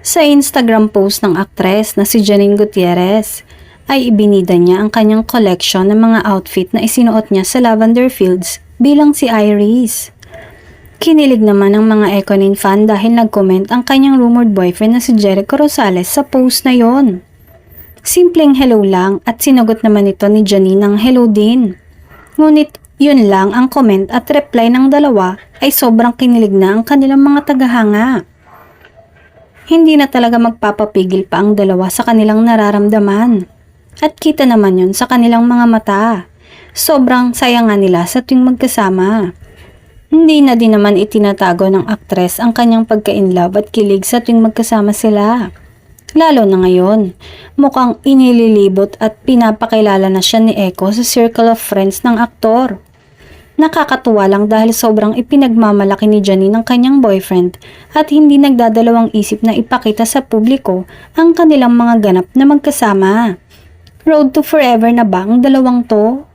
Sa Instagram post ng aktres na si Janine Gutierrez, ay ibinida niya ang kanyang collection ng mga outfit na isinuot niya sa Lavender Fields bilang si Iris. Kinilig naman ang mga Econin fan dahil nag-comment ang kanyang rumored boyfriend na si Jericho Rosales sa post na yon. Simpleng hello lang at sinagot naman ito ni Janine ng hello din. Ngunit yun lang ang comment at reply ng dalawa ay sobrang kinilig na ang kanilang mga tagahanga. Hindi na talaga magpapapigil pa ang dalawa sa kanilang nararamdaman. At kita naman yun sa kanilang mga mata. Sobrang saya nga nila sa tuwing magkasama. Hindi na din naman itinatago ng aktres ang kanyang pagka-inlove at kilig sa tuwing magkasama sila. Lalo na ngayon, mukhang inililibot at pinapakilala na siya ni Echo sa circle of friends ng aktor. Nakakatuwa lang dahil sobrang ipinagmamalaki ni Janine ang kanyang boyfriend at hindi nagdadalawang isip na ipakita sa publiko ang kanilang mga ganap na magkasama. Road to forever na ba ang dalawang to?